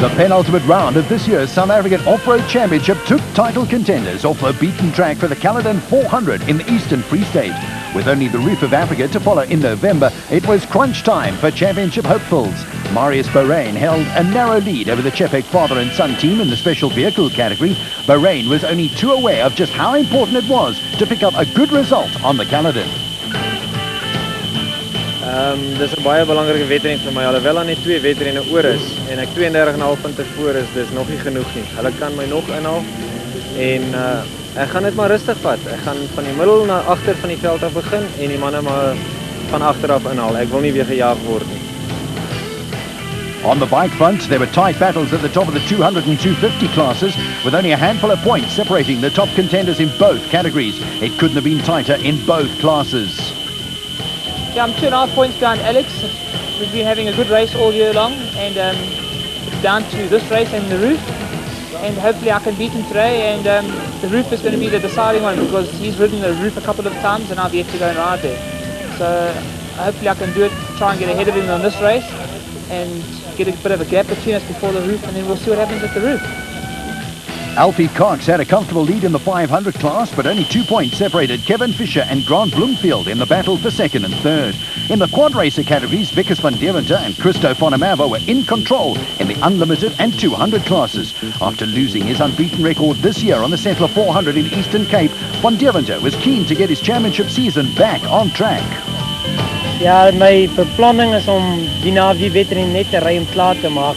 The penultimate round of this year's South African Off-Road Championship took title contenders off the beaten track for the Caledon 400 in the Eastern Free State. With only the Roof of Africa to follow in November, it was crunch time for championship hopefuls. Marius Bahrain held a narrow lead over the Chepek father and son team in the special vehicle category. Bahrain was only too aware of just how important it was to pick up a good result on the Caledon. Dis 'n baie belangrike wedren vir my, alhoewel daar net 2 wedrenne oor is en ek 32,5 punte voor is, dis nog nie genoeg nie. Hulle kan my nog inhaal en ek gaan dit maar rustig vat. Ek gaan van die middel na agter van die veld af begin en die manne maar van agter af inhaal. Ek wil nie weer gejaag word nie. On the bike front, there were tight battles at the top of the 200 and 250 classes, with only a handful of points separating the top contenders in both categories. It couldn't have been tighter in both classes. Yeah, I'm 2.5 points behind Alex. We've been having a good race all year long, and it's down to this race and the roof. And hopefully I can beat him today, and the roof is going to be the deciding one because he's ridden the roof a couple of times and I've yet to go and ride there. So hopefully I can do it, try and get ahead of him on this race and get a bit of a gap between us before the roof, and then we'll see what happens at the roof. Alfie Cox had a comfortable lead in the 500 class, but only 2 points separated Kevin Fisher and Grant Bloomfield in the battle for second and third. In the quad racer categories, Vickers van Deventer and Christo Fonamava were in control in the unlimited and 200 classes. After losing his unbeaten record this year on the Settler 400 in Eastern Cape, van Deventer was keen to get his championship season back on track. Ja, my beplanning is om die wedren net te ry om klaar te maak.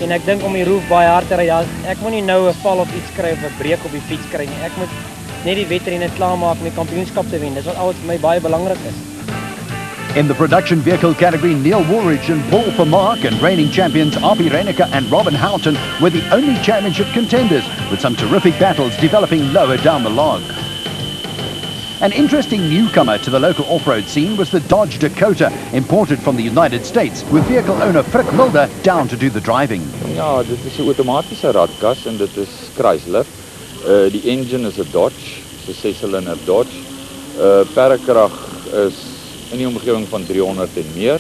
En ek dink om die roof baie hard te ry. Ek moet nie nou 'n val op iets kry of 'n breek op die fiets kry nie. Ek moet net die wedren net klaar maak om die kampioenskap te wen. Dis wat vir my baie belangrik is. In the production vehicle category, Neil Woolridge and Paul Vermaak and reigning champions Abi Reiniger and Robin Houghton were the only championship contenders, with some terrific battles developing lower down the log. An interesting newcomer to the local off-road scene was the Dodge Dakota, imported from the United States, with vehicle owner Frick Mulder down to do the driving. Ja, dit is 'n outomatiese radkas en dit is kruislift. Die engine is 'n Dodge, 'n 6-silinder Dodge. Perkrag is in die omgewing van 300 en meer.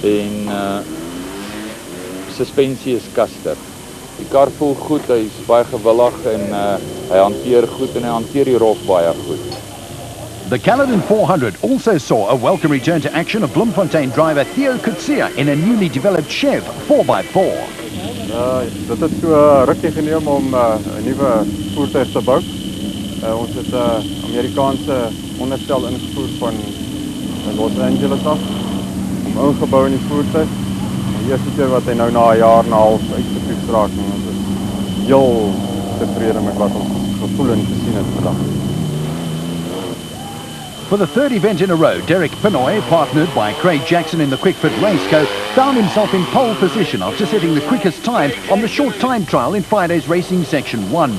En suspensie is Caster. Die kar voel goed, hy is baie gewillig en hy hanteer goed en hy hanteer die rof baie goed. The Caledon 400 also saw a welcome return to action of Bloemfontein driver Theo Kutsia in a newly developed Chev 4x4. Dit het so rukkie geneem om 'n nuwe voertuig te bou. Ons het 'n Amerikaanse onderstel ingevoer van Los Angeles af om ingebou in die voertuig. Die eerste keer wat hy nou na 'n jaar en 'n half uitgevoer raak, en ons is heel tevrede met wat ons gevoel en gesien het vandag. For the third event in a row, Derek Pinoy, partnered by Craig Jackson in the Quickfit Raceco, found himself in pole position after setting the quickest time on the short time trial in Friday's Racing Section 1.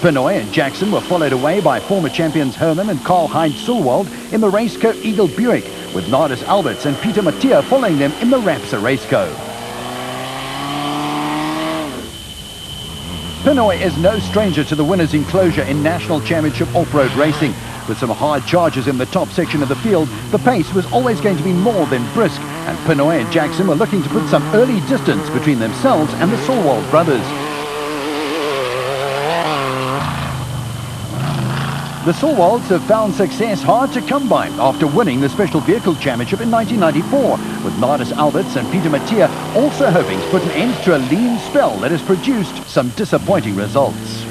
Pinoy and Jackson were followed away by former champions Herman and Karl-Heinz Sulwald in the Raceco Eagle Buick, with Nardis Alberts and Peter Mattia following them in the Rapsa Raceco. Pinoy is no stranger to the winner's enclosure in National Championship off-road racing. With some hard charges in the top section of the field, the pace was always going to be more than brisk, and Pinoy and Jackson were looking to put some early distance between themselves and the Sulwald brothers. The Sulwalds have found success hard to come by after winning the Special Vehicle Championship in 1994, with Nardis Alberts and Peter Mattia also hoping to put an end to a lean spell that has produced some disappointing results.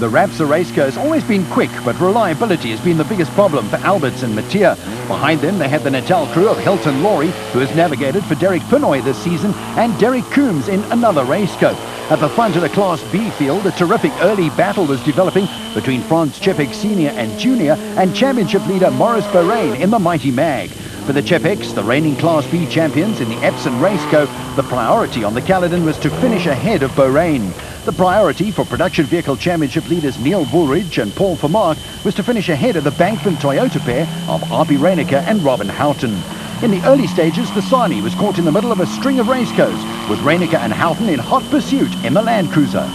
The Rapsa Raceco has always been quick, but reliability has been the biggest problem for Alberts and Mattia. Behind them, they have the Natal crew of Hilton Laurie, who has navigated for Derek Pinoy this season, and Derek Coombs in another Raceco. At the front of the Class B field, a terrific early battle was developing between Franz Chepek Senior and Junior and championship leader Maurice Bahrain in the Mighty Mag. For the Chepeks, the reigning Class B champions in the Epsom Raceco, the priority on the Caledon was to finish ahead of Bahrain. The priority for production vehicle championship leaders Neil Woolridge and Paul Vermaak was to finish ahead of the Bankman Toyota pair of Abi Reiniger and Robin Houghton. In the early stages, the Sani was caught in the middle of a string of racecos, with Reiniger and Houghton in hot pursuit in the Land Cruiser.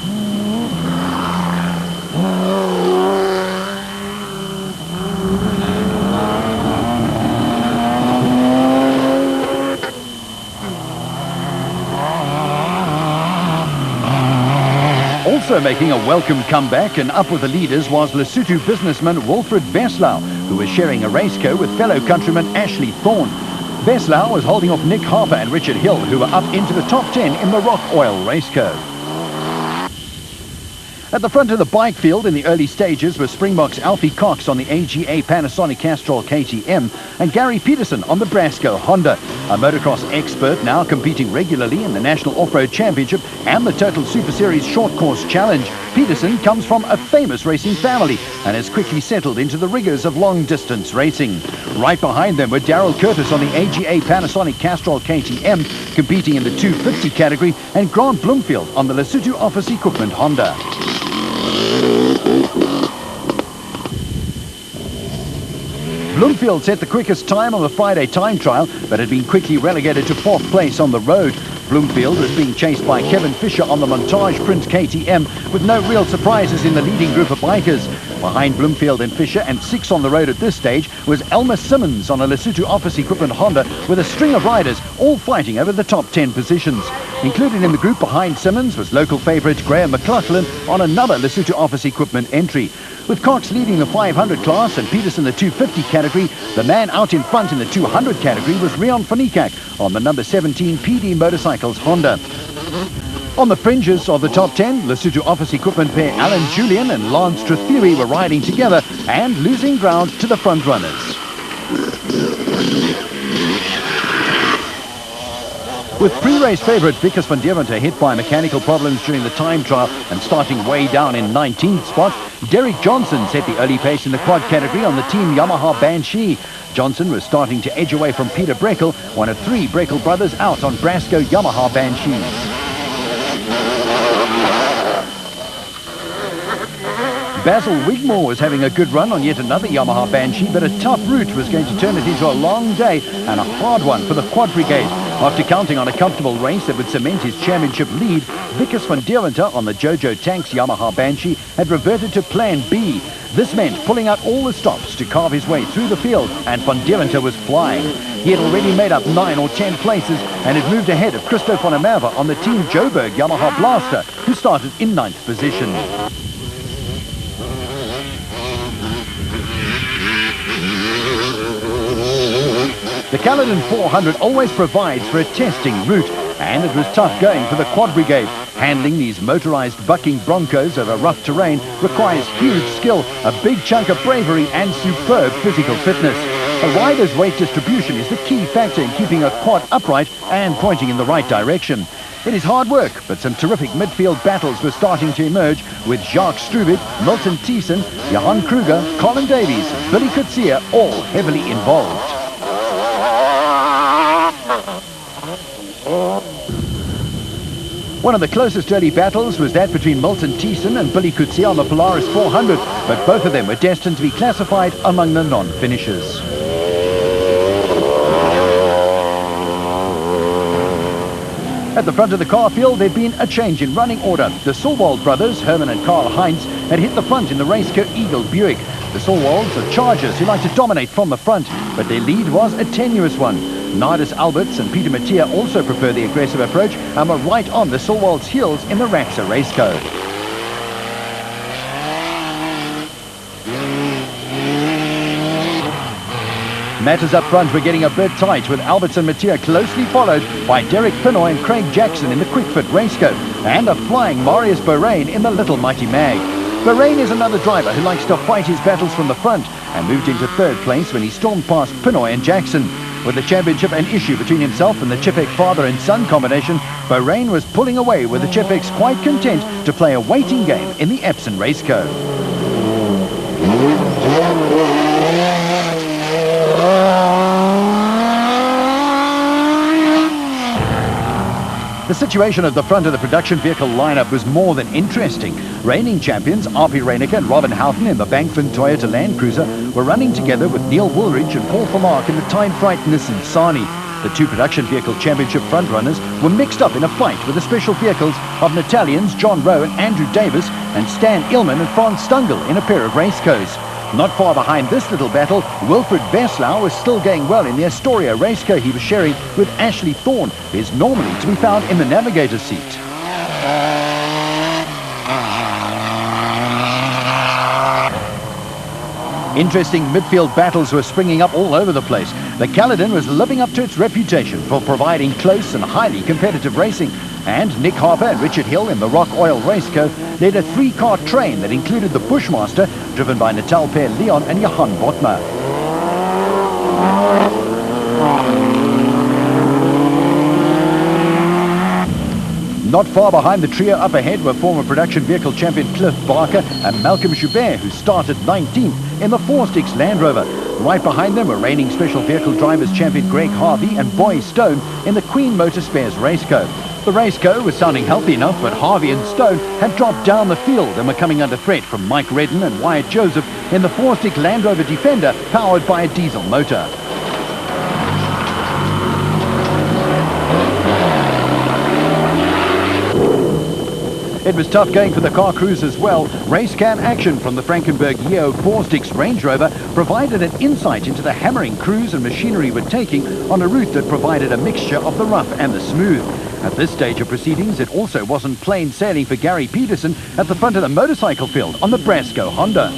Also making a welcome comeback and up with the leaders was Lesotho businessman Wilfred Veslau, who was sharing a race car with fellow countryman Ashley Thorne. Veslau was holding off Nick Harper and Richard Hill, who were up into the top 10 in the Rock Oil race car. At the front of the bike field in the early stages were Springbok's Alfie Cox on the AGA Panasonic Castrol KTM and Gary Peterson on the Brasco Honda. A motocross expert now competing regularly in the National Off-Road Championship and the Total Super Series Short Course Challenge. Peterson comes from a famous racing family and has quickly settled into the rigors of long-distance racing. Right behind them were Daryl Curtis on the AGA Panasonic Castrol KTM competing in the 250 category and Grant Bloomfield on the Lesotho Office Equipment Honda. Bloomfield set the quickest time on the Friday time trial, but had been quickly relegated to 4th place on the road. Bloomfield was being chased by Kevin Fisher on the Montage Print KTM, with no real surprises in the leading group of bikers. Behind Bloomfield and Fisher, and 6 on the road at this stage, was Elmer Simmons on a Lesotho Office Equipment Honda, with a string of riders all fighting over the top 10 positions. Included in the group behind Simmons was local favourite Graham McLaughlin on another Lesotho Office Equipment entry. With Cox leading the 500 class and Peterson the 250 category, the man out in front in the 200 category was Rion van Niekerk on the number 17 PD Motorcycles Honda. On the fringes of the top 10, Lesotho Office Equipment pair Alan Julian and Lance Trethewey were riding together and losing ground to the front runners. With pre-race favourite Vickers van Deventer hit by mechanical problems during the time trial and starting way down in 19th spot, Derek Johnson set the early pace in the quad category on the Team Yamaha Banshee. Johnson was starting to edge away from Peter Breckel, one of 3 Breckel brothers out on Brasco Yamaha Banshees. Basil Wigmore was having a good run on yet another Yamaha Banshee, but a tough route was going to turn it into a long day and a hard one for the Quad Brigade. After counting on a comfortable race that would cement his championship lead, Vickers van Deventer on the Jojo Tanks Yamaha Banshee had reverted to Plan B. This meant pulling out all the stops to carve his way through the field, and van Deventer was flying. He had already made up 9 or 10 places and had moved ahead of Christo van der Merwe on the Team Joburg Yamaha Blaster, who started in 9th position. The Caledon 400 always provides for a testing route, and it was tough going for the Quad Brigade. Handling these motorized bucking Broncos over rough terrain requires huge skill, a big chunk of bravery and superb physical fitness. A rider's weight distribution is the key factor in keeping a quad upright and pointing in the right direction. It is hard work, but some terrific midfield battles were starting to emerge with Jacques Strubit, Milton Thiessen, Johan Kruger, Colin Davies, Billy Coetzee all heavily involved. One of the closest early battles was that between Milton Thiessen and Billy Coetzee on the Polaris 400, but both of them were destined to be classified among the non-finishers. At the front of the car field, there'd been a change in running order. The Solwald brothers, Herman and Karl Heinz, had hit the front in the race car Eagle Buick. The Solwalds are chargers who like to dominate from the front, but their lead was a tenuous one. Nardis Alberts and Peter Mattia also prefer the aggressive approach and were right on the Solwalds' heels in the Raxa race car. Matters up front were getting a bit tight, with Alberts and Mattia closely followed by Derek Pinoy and Craig Jackson in the Quickfit race car, and a flying Marius Bahrain in the Little Mighty Mag. Bahrain is another driver who likes to fight his battles from the front and moved into 3rd place when he stormed past Pinoy and Jackson. With the championship an issue between himself and the Chipek father and son combination, Bahrain was pulling away with the Chipeks quite content to play a waiting game in the Epson race car. The situation at the front of the production vehicle lineup was more than interesting. Reigning champions R.P. Reinicke and Robin Houghton in the Bankford Toyota Land Cruiser were running together with Neil Woolridge and Paul Vermaak in the Time Fright Nissan Sani. The 2 production vehicle championship frontrunners were mixed up in a fight with the special vehicles of Natalians John Rowe and Andrew Davis and Stan Illman and Franz Stungel in a pair of race cars. Not far behind this little battle, Wilfred Veslau was still going well in the Astoria race car he was sharing with Ashley Thorne, who is normally to be found in the navigator's seat. Interesting midfield battles were springing up all over the place. The Caledon was living up to its reputation for providing close and highly competitive racing. And Nick Harper and Richard Hill in the Rock Oil Raceco led a 3-car train that included the Bushmaster, driven by Natal pair Leon and Johan Botma. Not far behind the trio up ahead were former production vehicle champion Cliff Barker and Malcolm Joubert, who started 19th in the 4-sticks Land Rover. Right behind them were reigning special vehicle drivers champion Greg Harvey and Boy Stone in the Queen Motor Spares Raceco. The Raceco was sounding healthy enough, but Harvey and Stone had dropped down the field and were coming under threat from Mike Redden and Wyatt Joseph in the 4-stick Land Rover Defender powered by a diesel motor. It was tough going for the car crews as well. Race can action from the Frankenberg Yeo 4-sticks Range Rover provided an insight into the hammering crews and machinery were taking on a route that provided a mixture of the rough and the smooth. At this stage of proceedings, it also wasn't plain sailing for Gary Peterson at the front of the motorcycle field on the Brasco Honda.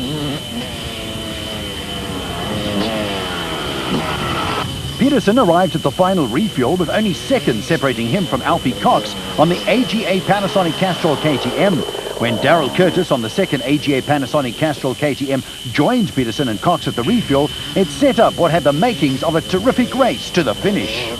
Peterson arrived at the final refuel with only seconds separating him from Alfie Cox on the AGA Panasonic Castrol KTM. When Daryl Curtis on the second AGA Panasonic Castrol KTM joined Peterson and Cox at the refuel, it set up what had the makings of a terrific race to the finish.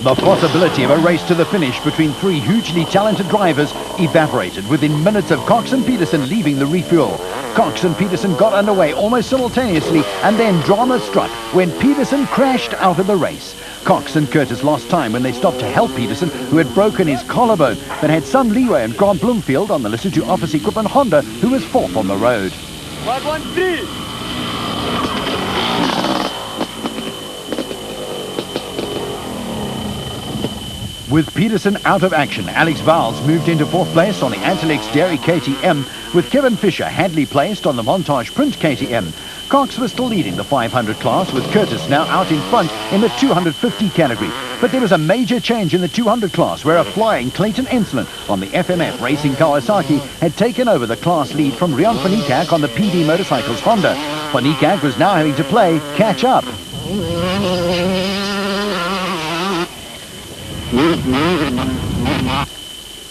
The possibility of a race to the finish between 3 hugely talented drivers evaporated within minutes of Cox and Peterson leaving the refuel. Cox and Peterson got underway almost simultaneously, and then drama struck when Peterson crashed out of the race. Cox and Curtis lost time when they stopped to help Peterson, who had broken his collarbone, but had some leeway in Grant Bloomfield on the Lesotho Office Equipment Honda, who was 4th on the road. 513! With Peterson out of action, Alex Vowles moved into 4th place on the Antilex Dairy KTM, with Kevin Fisher handily placed on the Montage Print KTM. Cox was still leading the 500 class, with Curtis now out in front in the 250 category. But there was a major change in the 200 class, where a flying Clayton Ensslin on the FMF Racing Kawasaki had taken over the class lead from Rian van Niekerk on the PD Motorcycles Honda. Van Niekerk was now having to play catch up.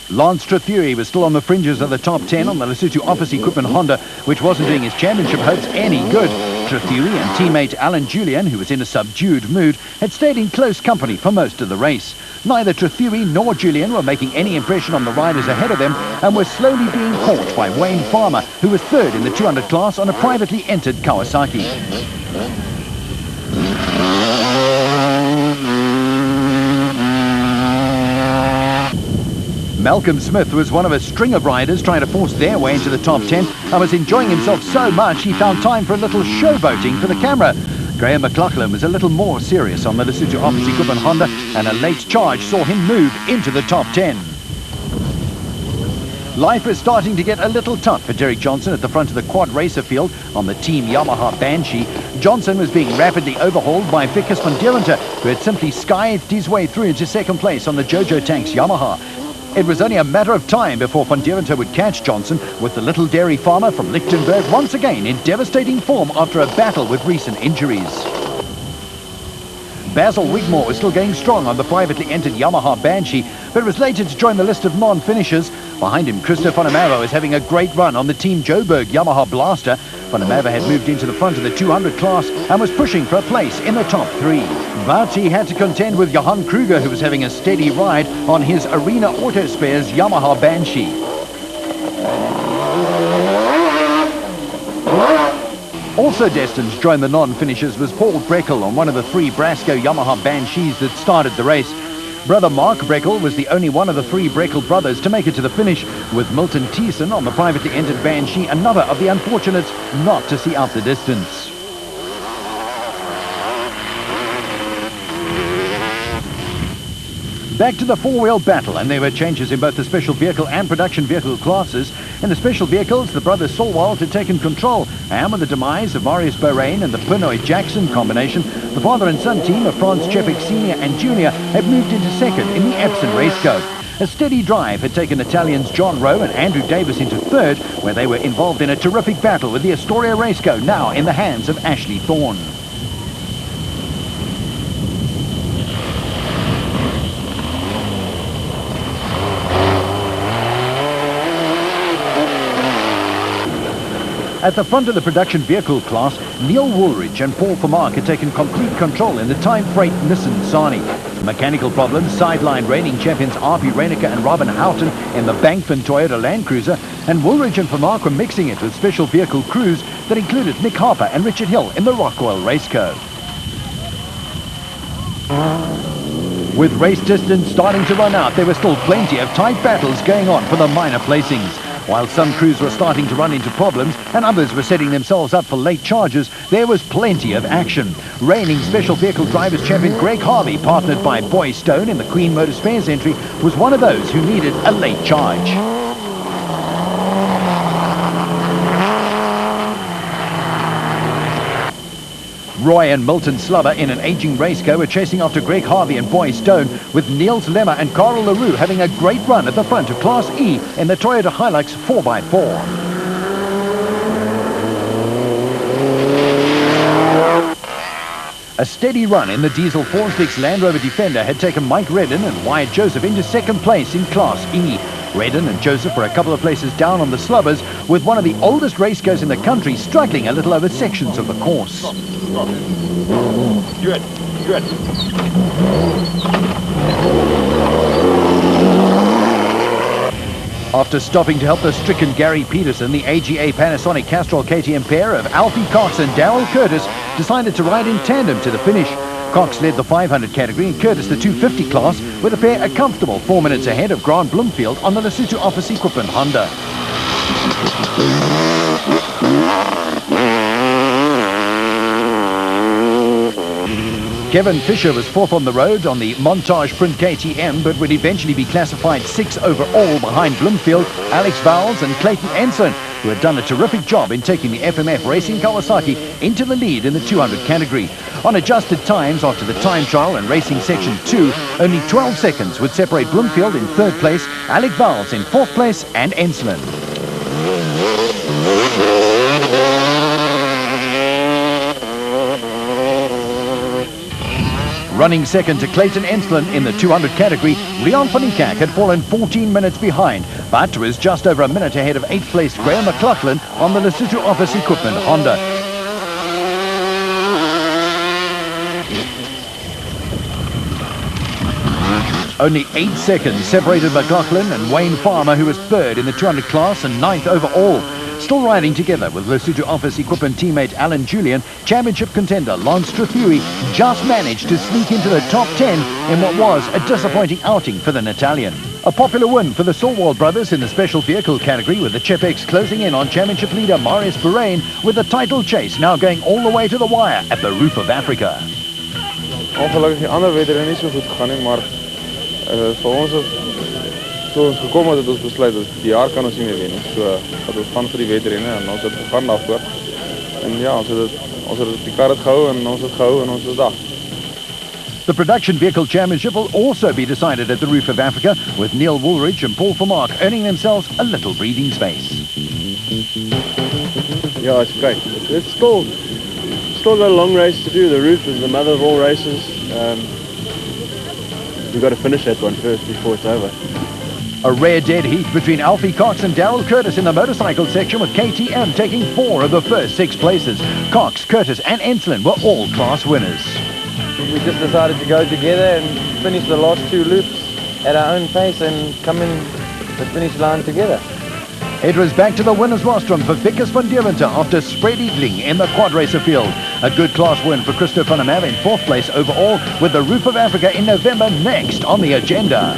Lance Trethewey was still on the fringes of the top 10 on the Lesotho Office Equipment Honda, which wasn't doing his championship hopes any good. Trethewey and teammate Alan Julian, who was in a subdued mood, had stayed in close company for most of the race. Neither Trethewey nor Julian were making any impression on the riders ahead of them and were slowly being caught by Wayne Farmer, who was 3rd in the 200 class on a privately entered Kawasaki. Malcolm Smith was one of a string of riders trying to force their way into the top 10 and was enjoying himself so much he found time for a little showboating for the camera. Graham McLaughlin was a little more serious on the Lesotho Office Equipment Honda, and a late charge saw him move into the top 10. Life was starting to get a little tough for Derek Johnson at the front of the quad racer field on the Team Yamaha Banshee. Johnson was being rapidly overhauled by Vickers van Deventer, who had simply scythed his way through into 2nd place on the Jojo Tanks Yamaha. It was only a matter of time before Van Deventer would catch Johnson, with the little dairy farmer from Lichtenberg once again in devastating form after a battle with recent injuries. Basil Wigmore was still going strong on the privately entered Yamaha Banshee, but was later to join the list of non-finishers. Behind him, Christoph van der Merwe is having a great run on the Team Joburg Yamaha Blaster. Van der Merwe had moved into the front of the 200 class and was pushing for a place in the top 3. But he had to contend with Johan Kruger, who was having a steady ride on his Arena Auto Spares Yamaha Banshee. Also destined to join the non-finishers was Paul Breckel on one of the 3 Brasco Yamaha Banshees that started the race. Brother Mark Breckel was the only one of the 3 Breckel brothers to make it to the finish, with Milton Thiessen on the privately entered Banshee, another of the unfortunates not to see out the distance. Back to the 4-wheel battle, and there were changes in both the special vehicle and production vehicle classes. In the special vehicles, the brothers Solwald had taken control, and with the demise of Marius Bahrain and the Pinoy-Jackson combination, the father and son team of Franz Chepik Sr. and Jr. had moved into 2nd in the Epson Raceco. A steady drive had taken Italians John Rowe and Andrew Davis into third, where they were involved in a terrific battle with the Astoria Raceco now in the hands of Ashley Thorne. At the front of the production vehicle class, Neil Woolridge and Paul Vermaak had taken complete control in the time freight Nissan Sani. Mechanical problems sidelined reigning champions R.P. Reinecker and Robin Houghton in the Bankfin Toyota Land Cruiser, and Woolridge and Vermaak were mixing it with special vehicle crews that included Nick Harper and Richard Hill in the Rockwell Raceco. With race distance starting to run out, there were still plenty of tight battles going on for the minor placings. While some crews were starting to run into problems and others were setting themselves up for late charges, there was plenty of action. Reigning Special Vehicle Drivers Champion Greg Harvey, partnered by Boy Stone in the Queen Motor Spares entry, was one of those who needed a late charge. Roy and Milton Slubber in an aging Raceco were chasing after Greg Harvey and Boy Stone, with Niels Lemmer and Carl LaRue having a great run at the front of Class E in the Toyota Hilux 4x4. A steady run in the diesel 4-6 Land Rover Defender had taken Mike Redden and Wyatt Joseph into second place in Class E. Redden and Joseph were a couple of places down on the Slubbers, with one of the oldest racecos in the country struggling a little over sections of the course. Stop. Good. After stopping to help the stricken Gary Peterson, the AGA Panasonic Castrol KTM pair of Alfie Cox and Darryl Curtis decided to ride in tandem to the finish. Cox led the 500 category and Curtis the 250 class, with the pair a comfortable 4 minutes ahead of Grant Bloomfield on the Lesotho Office Equipment Honda. Kevin Fisher was fourth on the road on the Montage Print KTM, but would eventually be classified 6th overall behind Bloomfield, Alex Vowles and Clayton Ensign, who had done a terrific job in taking the FMF Racing Kawasaki into the lead in the 200 category. On adjusted times after the time trial and racing section 2, only 12 seconds would separate Bloomfield in third place, Alex Vowles in fourth place and Ensign. Running second to Clayton Enslin in the 200 category, Leon van Niekerk had fallen 14 minutes behind, but was just over a minute ahead of 8th placed Graham McLaughlin on the Lesotho Office Equipment Honda. Only 8 seconds separated McLaughlin and Wayne Farmer, who was third in the 200 class and 9th overall. Still riding together with Lesotho Office Equipment teammate Alan Julian, championship contender Lance Trethewey just managed to sneak into the top 10 in what was a disappointing outing for the Italian. A popular win for the Sawwald brothers in the special vehicle category, with the Chepex closing in on championship leader Marius Bahrain, with the title chase now going all the way to the wire at the Roof of Africa. Ongelukkig die ander wedren nie so goed gegaan nie, maar vir ons toe ons gekom het ons besluit dat die jaar kan ons nie meer wen nie. So dat ons gaan vir die wedrenne en ons het gegaan daarvoor. En ja, ons het die kar het gehou en ons het gehou en ons is daar. The Production Vehicle Championship will also be decided at the Roof of Africa, with Neil Woolridge and Paul Vermaak earning themselves a little breathing space. Yeah, it's great. It's still got a long race to do. The Roof is the mother of all races. We've got to finish that one first before it's over. A rare dead heat between Alfie Cox and Darryl Curtis in the motorcycle section, with KTM taking 4 of the first 6 places. Cox, Curtis and Enslin were all class winners. We just decided to go together and finish the last 2 loops at our own pace and come in the finish line together. It was back to the winners rostrum for Vickers van Deventer after spread eagling in the quad racer field. A good class win for Christo van der Merwe in 4th place overall, with the Roof of Africa in November next on the agenda.